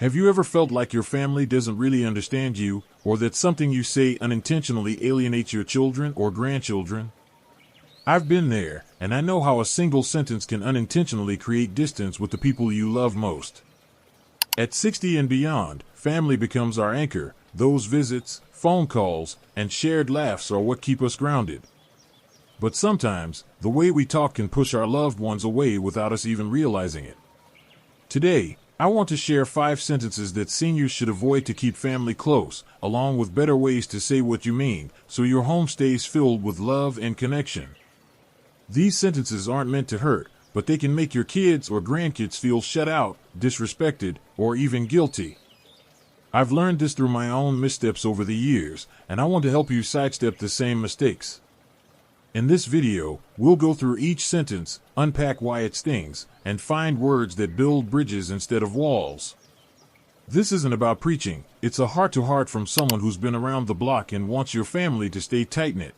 Have you ever felt like your family doesn't really understand you, or that something you say unintentionally alienates your children or grandchildren? I've been there, and I know how a single sentence can unintentionally create distance with the people you love most. At 60 and beyond, family becomes our anchor. Those visits, phone calls, and shared laughs are what keep us grounded. But sometimes, the way we talk can push our loved ones away without us even realizing it. Today, I want to share 5 sentences that seniors should avoid to keep family close, along with better ways to say what you mean, so your home stays filled with love and connection. These sentences aren't meant to hurt, but they can make your kids or grandkids feel shut out, disrespected, or even guilty. I've learned this through my own missteps over the years, and I want to help you sidestep the same mistakes. In this video, we'll go through each sentence, unpack why it stings, and find words that build bridges instead of walls. This isn't about preaching, it's a heart-to-heart from someone who's been around the block and wants your family to stay tight-knit.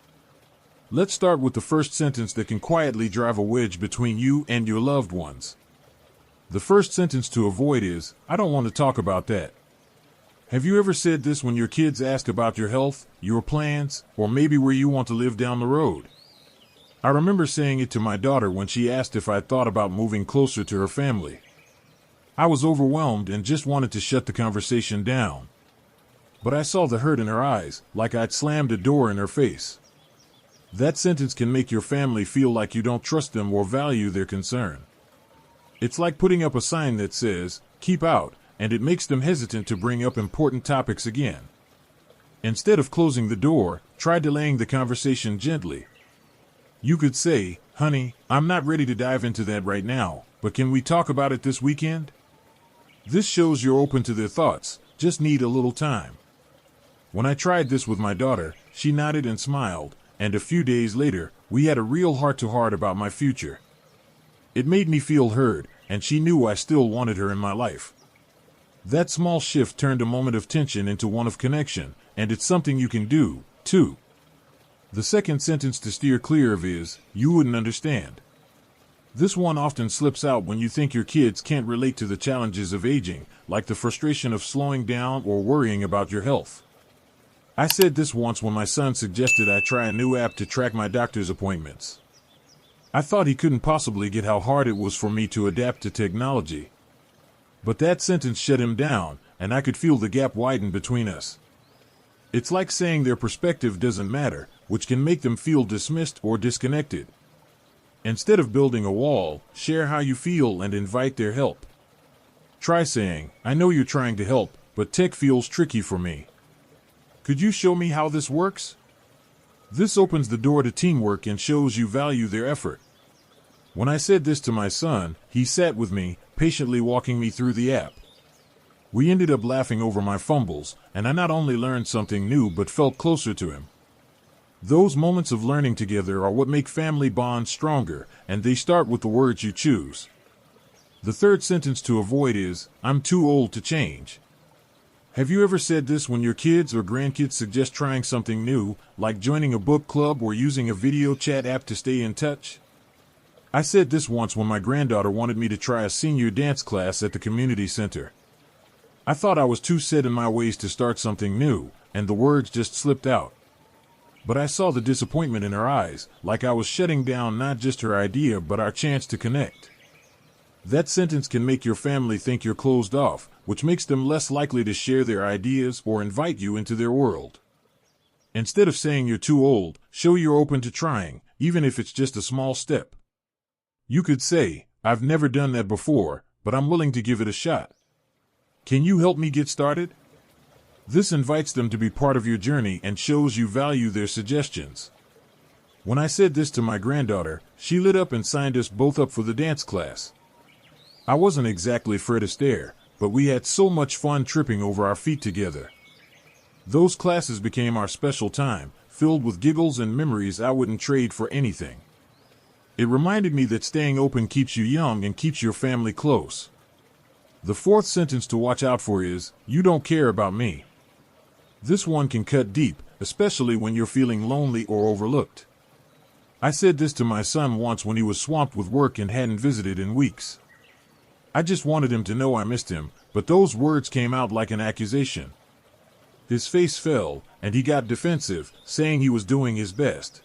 Let's start with the first sentence that can quietly drive a wedge between you and your loved ones. The first sentence to avoid is, "I don't want to talk about that." Have you ever said this when your kids ask about your health, your plans, or maybe where you want to live down the road? I remember saying it to my daughter when she asked if I thought about moving closer to her family. I was overwhelmed and just wanted to shut the conversation down. But I saw the hurt in her eyes, like I'd slammed a door in her face. That sentence can make your family feel like you don't trust them or value their concern. It's like putting up a sign that says, "Keep out," and it makes them hesitant to bring up important topics again. Instead of closing the door, try delaying the conversation gently. You could say, "Honey, I'm not ready to dive into that right now, but can we talk about it this weekend?" This shows you're open to their thoughts, just need a little time. When I tried this with my daughter, she nodded and smiled, and a few days later, we had a real heart-to-heart about my future. It made me feel heard, and she knew I still wanted her in my life. That small shift turned a moment of tension into one of connection, and it's something you can do, too. The second sentence to steer clear of is, "You wouldn't understand." This one often slips out when you think your kids can't relate to the challenges of aging, like the frustration of slowing down or worrying about your health. I said this once when my son suggested I try a new app to track my doctor's appointments. I thought he couldn't possibly get how hard it was for me to adapt to technology. But that sentence shut him down, and I could feel the gap widen between us. It's like saying their perspective doesn't matter, which can make them feel dismissed or disconnected. Instead of building a wall, share how you feel and invite their help. Try saying, "I know you're trying to help, but tech feels tricky for me. Could you show me how this works?" This opens the door to teamwork and shows you value their effort. When I said this to my son, he sat with me, patiently walking me through the app. We ended up laughing over my fumbles, and I not only learned something new but felt closer to him. Those moments of learning together are what make family bonds stronger, and they start with the words you choose. The third sentence to avoid is, "I'm too old to change." Have you ever said this when your kids or grandkids suggest trying something new, like joining a book club or using a video chat app to stay in touch? I said this once when my granddaughter wanted me to try a senior dance class at the community center. I thought I was too set in my ways to start something new, and the words just slipped out. But I saw the disappointment in her eyes, like I was shutting down not just her idea but our chance to connect. That sentence can make your family think you're closed off, which makes them less likely to share their ideas or invite you into their world. Instead of saying you're too old, show you're open to trying, even if it's just a small step. You could say, "I've never done that before, but I'm willing to give it a shot. Can you help me get started?" This invites them to be part of your journey and shows you value their suggestions. When I said this to my granddaughter, she lit up and signed us both up for the dance class. I wasn't exactly Fred Astaire, but we had so much fun tripping over our feet together. Those classes became our special time, filled with giggles and memories I wouldn't trade for anything. It reminded me that staying open keeps you young and keeps your family close. The fourth sentence to watch out for is, "You don't care about me." This one can cut deep, especially when you're feeling lonely or overlooked. I said this to my son once when he was swamped with work and hadn't visited in weeks. I just wanted him to know I missed him, but those words came out like an accusation. His face fell, and he got defensive, saying he was doing his best.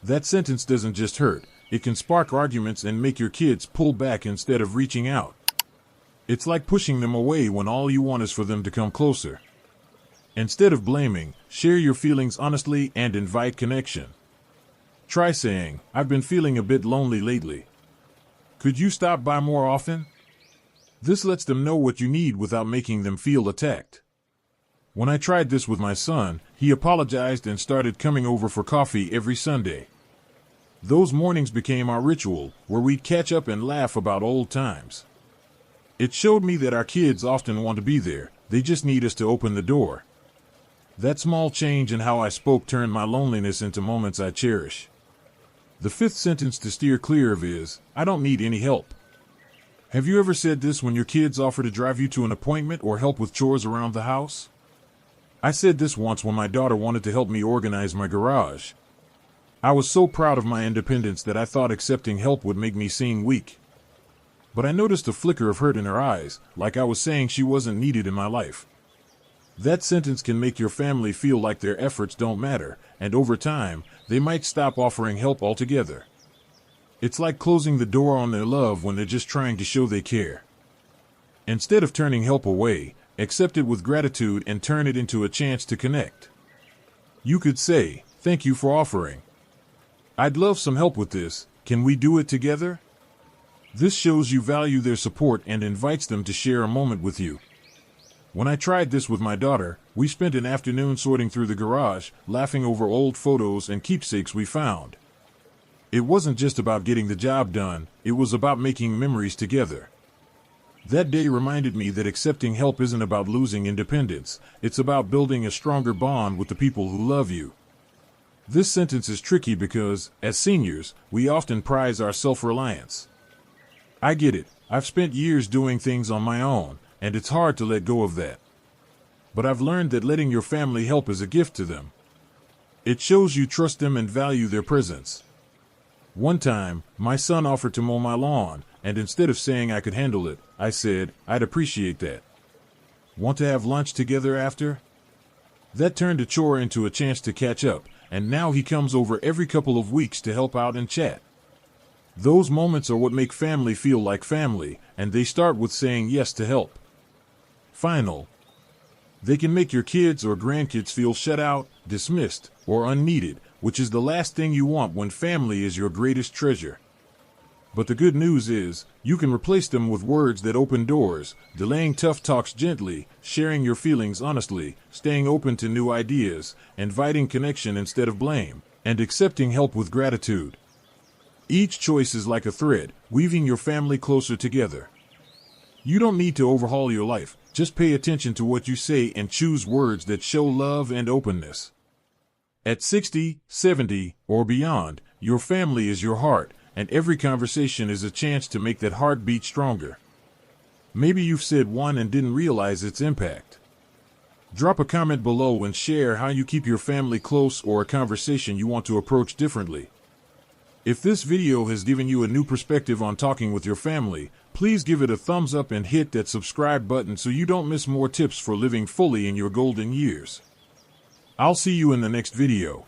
That sentence doesn't just hurt, it can spark arguments and make your kids pull back instead of reaching out. It's like pushing them away when all you want is for them to come closer. Instead of blaming, share your feelings honestly and invite connection. Try saying, "I've been feeling a bit lonely lately. Could you stop by more often?" This lets them know what you need without making them feel attacked. When I tried this with my son, he apologized and started coming over for coffee every Sunday. Those mornings became our ritual, where we'd catch up and laugh about old times. It showed me that our kids often want to be there, they just need us to open the door. That small change in how I spoke turned my loneliness into moments I cherish. The fifth sentence to steer clear of is, "I don't need any help." Have you ever said this when your kids offer to drive you to an appointment or help with chores around the house? I said this once when my daughter wanted to help me organize my garage. I was so proud of my independence that I thought accepting help would make me seem weak. But I noticed a flicker of hurt in her eyes, like I was saying she wasn't needed in my life. That sentence can make your family feel like their efforts don't matter, and over time, they might stop offering help altogether. It's like closing the door on their love when they're just trying to show they care. Instead of turning help away, accept it with gratitude and turn it into a chance to connect. You could say, "Thank you for offering. I'd love some help with this. Can we do it together?" This shows you value their support and invites them to share a moment with you. When I tried this with my daughter, we spent an afternoon sorting through the garage, laughing over old photos and keepsakes we found. It wasn't just about getting the job done, it was about making memories together. That day reminded me that accepting help isn't about losing independence, it's about building a stronger bond with the people who love you. This sentence is tricky because, as seniors, we often prize our self-reliance. I get it, I've spent years doing things on my own, and it's hard to let go of that. But I've learned that letting your family help is a gift to them. It shows you trust them and value their presence. One time, my son offered to mow my lawn, and instead of saying I could handle it, I said, "I'd appreciate that. Want to have lunch together after?" That turned a chore into a chance to catch up, and now he comes over every couple of weeks to help out and chat. Those moments are what make family feel like family, and they start with saying yes to help. Final. They can make your kids or grandkids feel shut out, dismissed, or unneeded, which is the last thing you want when family is your greatest treasure. But the good news is, you can replace them with words that open doors, delaying tough talks gently, sharing your feelings honestly, staying open to new ideas, inviting connection instead of blame, and accepting help with gratitude. Each choice is like a thread, weaving your family closer together. You don't need to overhaul your life, just pay attention to what you say and choose words that show love and openness. At 60, 70, or beyond, your family is your heart, and every conversation is a chance to make that heart beat stronger. Maybe you've said one and didn't realize its impact. Drop a comment below and share how you keep your family close or a conversation you want to approach differently. If this video has given you a new perspective on talking with your family, please give it a thumbs up and hit that subscribe button so you don't miss more tips for living fully in your golden years. I'll see you in the next video.